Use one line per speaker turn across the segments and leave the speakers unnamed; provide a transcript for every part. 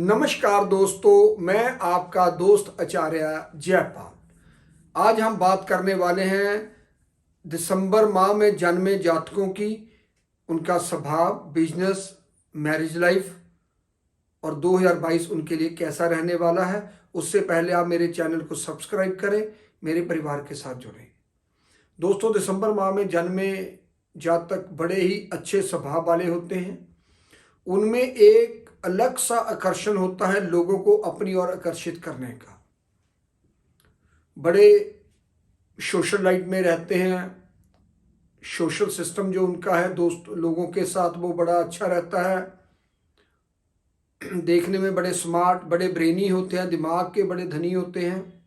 नमस्कार दोस्तों, मैं आपका दोस्त आचार्य जयपाल। आज हम बात करने वाले हैं दिसंबर माह में जन्मे जातकों की, उनका स्वभाव, बिजनेस, मैरिज लाइफ और 2022 उनके लिए कैसा रहने वाला है। उससे पहले आप मेरे चैनल को सब्सक्राइब करें, मेरे परिवार के साथ जुड़ें। दोस्तों, दिसंबर माह में जन्मे जातक बड़े ही अच्छे स्वभाव वाले होते हैं। उनमें एक अलग सा आकर्षण होता है लोगों को अपनी ओर आकर्षित करने का। बड़े सोशल लाइफ में रहते हैं। सोशल सिस्टम जो उनका है दोस्त लोगों के साथ, वो बड़ा अच्छा रहता है। देखने में बड़े स्मार्ट, बड़े ब्रेनी होते हैं, दिमाग के बड़े धनी होते हैं।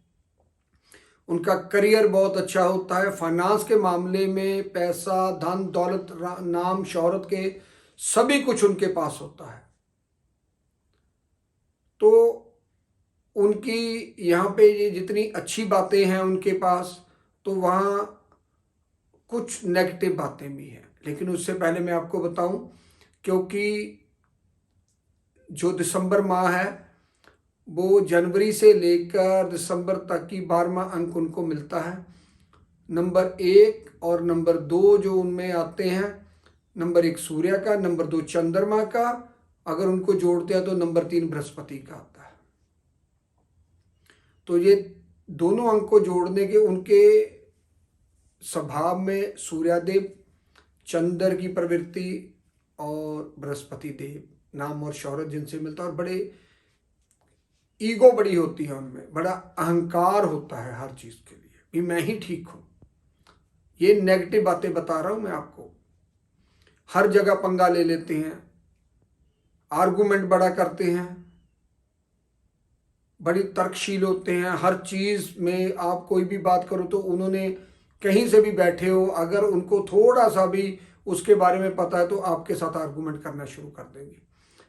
उनका करियर बहुत अच्छा होता है। फाइनेंस के मामले में पैसा, धन दौलत, नाम शोहरत के सभी कुछ उनके पास होता है। तो उनकी यहाँ पे ये जितनी अच्छी बातें हैं उनके पास, तो वहाँ कुछ नेगेटिव बातें भी हैं। लेकिन उससे पहले मैं आपको बताऊं, क्योंकि जो दिसंबर माह है वो जनवरी से लेकर दिसंबर तक की 12वां अंक उनको मिलता है। नंबर 1 और नंबर 2 जो उनमें आते हैं, नंबर 1 सूर्य का, नंबर 2 चंद्रमा का, अगर उनको जोड़ते हैं तो नंबर 3 बृहस्पति का आता है। तो ये दोनों अंक को जोड़ने के उनके स्वभाव में सूर्यदेव, चंद्र की प्रवृत्ति और बृहस्पति देव, नाम और शौहरत जिनसे मिलता है। और बड़े ईगो बड़ी होती है उनमें, बड़ा अहंकार होता है हर चीज के लिए भी मैं ही ठीक हूं। ये नेगेटिव बातें बता रहा हूं मैं आपको। हर जगह पंगा ले लेते हैं, आर्गुमेंट बड़ा करते हैं, बड़ी तर्कशील होते हैं। हर चीज में आप कोई भी बात करो तो उन्होंने कहीं से भी बैठे हो, अगर उनको थोड़ा सा भी उसके बारे में पता है तो आपके साथ आर्गुमेंट करना शुरू कर देंगे।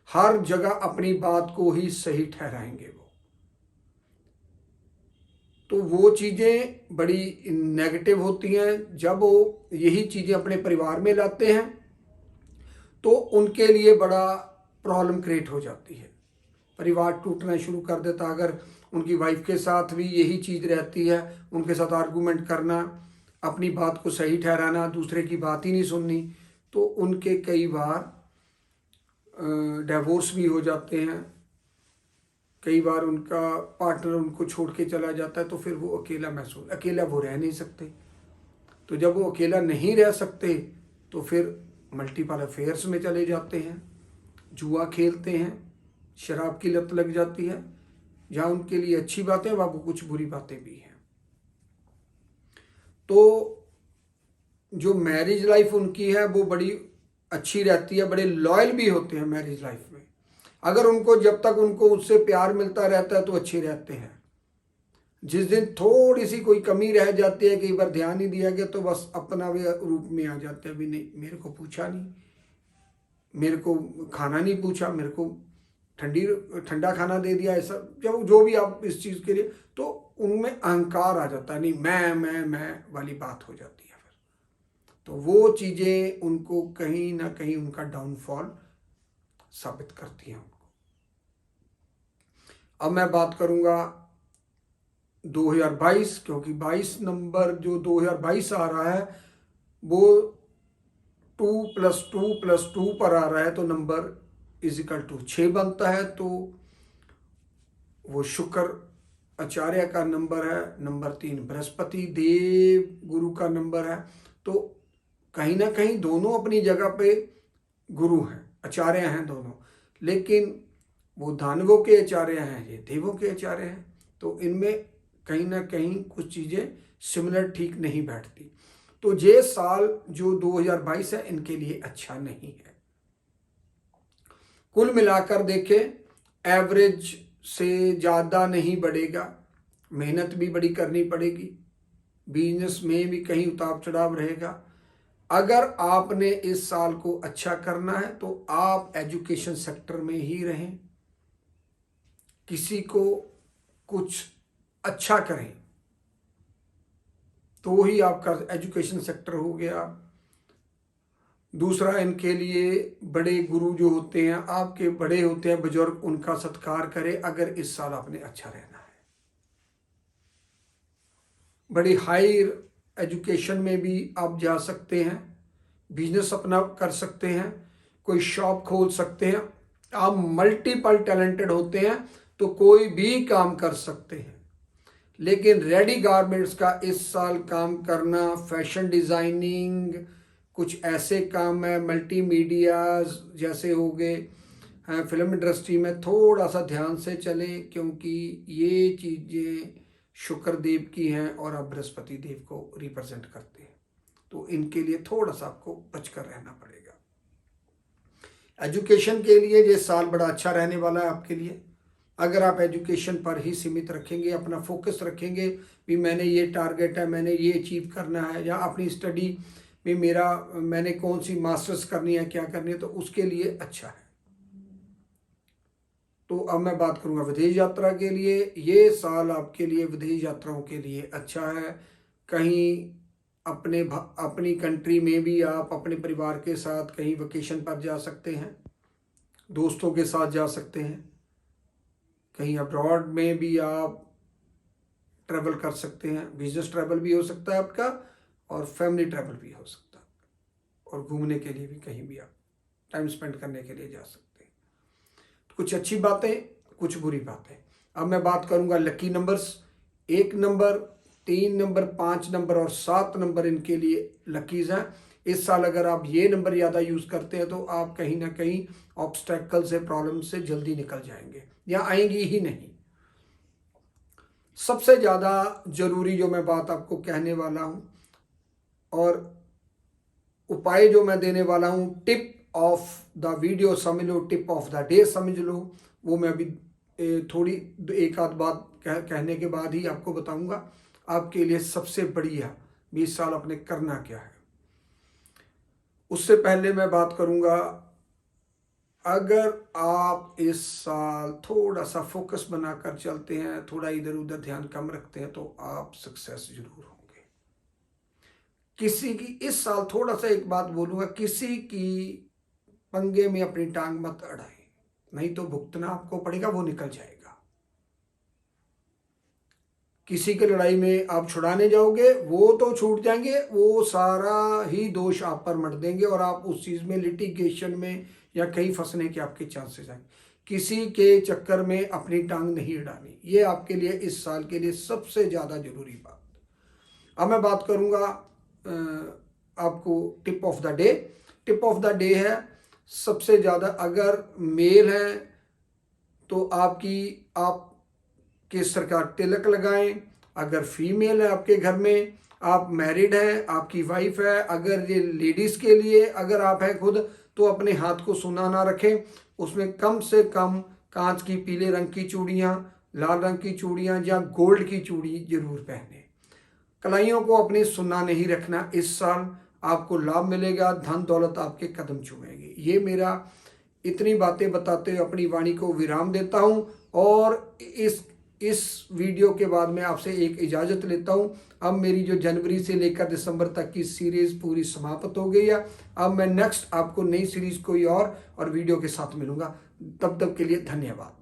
हर जगह अपनी बात को ही सही ठहराएंगे वो। तो वो चीजें बड़ी नेगेटिव होती हैं। जब वो यही चीजें अपने परिवार में लाते हैं तो उनके लिए बड़ा प्रॉब्लम क्रिएट हो जाती है। परिवार टूटना शुरू कर देता। अगर उनकी वाइफ के साथ भी यही चीज रहती है, उनके साथ आर्गुमेंट करना, अपनी बात को सही ठहराना, दूसरे की बात ही नहीं सुननी, तो उनके कई बार डिवोर्स भी हो जाते हैं। कई बार उनका पार्टनर उनको छोड़ के चला जाता है तो फिर वो अकेला वो रह नहीं सकते। तो जब वो अकेला नहीं रह सकते तो फिर मल्टीपल अफेयर्स में चले जाते हैं, जुआ खेलते हैं, शराब की लत लग जाती है। जहाँ उनके लिए अच्छी बातें वहाँ कुछ बुरी बातें भी हैं। तो जो मैरिज लाइफ उनकी है वो बड़ी अच्छी रहती है। बड़े लॉयल भी होते हैं मैरिज लाइफ में। अगर उनको जब तक उनको उससे प्यार मिलता रहता है तो अच्छे रहते हैं। जिस दिन थोड़ी सी कोई कमी रह जाती है, कई बार ध्यान नहीं दिया गया, तो बस अपना वे रूप में आ जाते हैं। भी नहीं, मेरे को पूछा नहीं, मेरे को खाना नहीं पूछा, मेरे को ठंडा खाना दे दिया, ऐसा जब जो भी आप इस चीज़ के लिए, तो उनमें अहंकार आ जाता है। नहीं, मैं वाली बात हो जाती है फिर। तो वो चीज़ें उनको कहीं ना कहीं उनका डाउनफॉल साबित करती हैं उनको। अब मैं बात करूंगा 2022, क्योंकि 22 नंबर जो 2022 आ रहा है वो 2+2+2 पर आ रहा है, तो नंबर = 6 बनता है। तो वो शुक्र आचार्य का नंबर है, नंबर 3 बृहस्पति देव गुरु का नंबर है। तो कहीं ना कहीं दोनों अपनी जगह पे गुरु हैं, आचार्य हैं दोनों, लेकिन वो दानवों के आचार्य हैं, ये देवों के आचार्य हैं। तो इनमें कहीं ना कहीं कुछ चीज़ें सिमिलर ठीक नहीं बैठती। तो ये साल जो 2022 है इनके लिए अच्छा नहीं है। कुल मिलाकर देखें, एवरेज से ज़्यादा नहीं बढ़ेगा। मेहनत भी बड़ी करनी पड़ेगी, बिजनेस में भी कहीं उतार चढ़ाव रहेगा। अगर आपने इस साल को अच्छा करना है तो आप एजुकेशन सेक्टर में ही रहें, किसी को कुछ अच्छा करें, तो ही आपका एजुकेशन सेक्टर हो गया, दूसरा, इनके लिए बड़े गुरु जो होते हैं, आपके बड़े होते हैं बुजुर्ग, उनका सत्कार करें अगर इस साल आपने अच्छा रहना है। बड़ी हायर एजुकेशन में भी आप जा सकते हैं, बिजनेस अपना कर सकते हैं, कोई शॉप खोल सकते हैं। आप मल्टीपल टैलेंटेड होते हैं तो कोई भी काम कर सकते हैं। लेकिन रेडी गारमेंट्स का इस साल काम करना, फैशन डिज़ाइनिंग, कुछ ऐसे काम है मल्टीमीडिया जैसे हो गए, फिल्म इंडस्ट्री में थोड़ा सा ध्यान से चले, क्योंकि ये चीज़ें शुक्र देव की हैं और आप बृहस्पति देव को रिप्रेजेंट करते हैं, तो इनके लिए थोड़ा सा आपको बचकर रहना पड़ेगा। एजुकेशन के लिए ये साल बड़ा अच्छा रहने वाला है आपके लिए। अगर आप एजुकेशन पर ही सीमित रखेंगे, अपना फोकस रखेंगे भी मैंने ये टारगेट है, मैंने ये अचीव करना है, या अपनी स्टडी में मैंने कौन सी मास्टर्स करनी है, क्या करनी है, तो उसके लिए अच्छा है। तो अब मैं बात करूंगा विदेश यात्रा के लिए। ये साल आपके लिए विदेश यात्राओं के लिए अच्छा है। कहीं अपनी कंट्री में भी आप अपने परिवार के साथ कहीं वेकेशन पर जा सकते हैं, दोस्तों के साथ जा सकते हैं, कहीं अब्रॉड में भी आप ट्रैवल कर सकते हैं। बिजनेस ट्रैवल भी हो सकता है आपका और फैमिली ट्रैवल भी हो सकता है, और घूमने के लिए भी कहीं भी आप टाइम स्पेंड करने के लिए जा सकते हैं। तो कुछ अच्छी बातें, कुछ बुरी बातें। अब मैं बात करूंगा lucky numbers. 1 number, 3 number, 5 number और 7 नंबर इनके लिए लकीज हैं। इस साल अगर आप ये नंबर ज़्यादा यूज़ करते हैं तो आप कहीं ना कहीं ऑब्स्टेकल से, प्रॉब्लम से जल्दी निकल जाएंगे या आएंगी ही नहीं। सबसे ज़्यादा ज़रूरी जो मैं बात आपको कहने वाला हूँ और उपाय जो मैं देने वाला हूँ, टिप ऑफ द वीडियो समझ लो, टिप ऑफ द डे समझ लो, वो मैं अभी थोड़ी एक आध बात कहने के बाद ही आपको बताऊंगा। आपके लिए सबसे बढ़िया 20 साल अपने करना क्या है। उससे पहले मैं बात करूंगा, अगर आप इस साल थोड़ा सा फोकस बनाकर चलते हैं, थोड़ा इधर उधर ध्यान कम रखते हैं, तो आप सक्सेस जरूर होंगे। किसी की इस साल थोड़ा सा एक बात बोलूंगा, किसी की पंगे में अपनी टांग मत अड़ाएं, नहीं तो भुगतना आपको पड़ेगा, वो निकल जाएगा। किसी की लड़ाई में आप छुड़ाने जाओगे, वो तो छूट जाएंगे, वो सारा ही दोष आप पर मढ़ देंगे और आप उस चीज में लिटिगेशन में या कहीं फंसने के आपके चांसेस हैं। किसी के चक्कर में अपनी टांग नहीं अड़ानी, ये आपके लिए इस साल के लिए सबसे ज्यादा जरूरी बात। अब मैं बात करूंगा आपको tip of the day. Tip of the day है, सबसे ज्यादा अगर मेल है तो आपके सर का तिलक लगाएं। अगर फीमेल है आपके घर में, आप मैरिड हैं, आपकी वाइफ है, अगर ये लेडीज के लिए अगर आप हैं खुद, तो अपने हाथ को सुना ना रखें, उसमें कम से कम कांच की पीले रंग की चूड़ियां, लाल रंग की चूड़ियां या गोल्ड की चूड़ी जरूर पहने। कलाइयों को अपनी सुना नहीं रखना। इस साल आपको लाभ मिलेगा, धन दौलत आपके कदम चूमेगी। ये मेरा इतनी बातें बताते हुए अपनी वाणी को विराम देता हूं और इस वीडियो के बाद मैं आपसे एक इजाज़त लेता हूं। अब मेरी जो जनवरी से लेकर दिसंबर तक की सीरीज पूरी समाप्त हो गई है। अब मैं नेक्स्ट आपको नई सीरीज कोई और वीडियो के साथ मिलूंगा। तब तक के लिए धन्यवाद।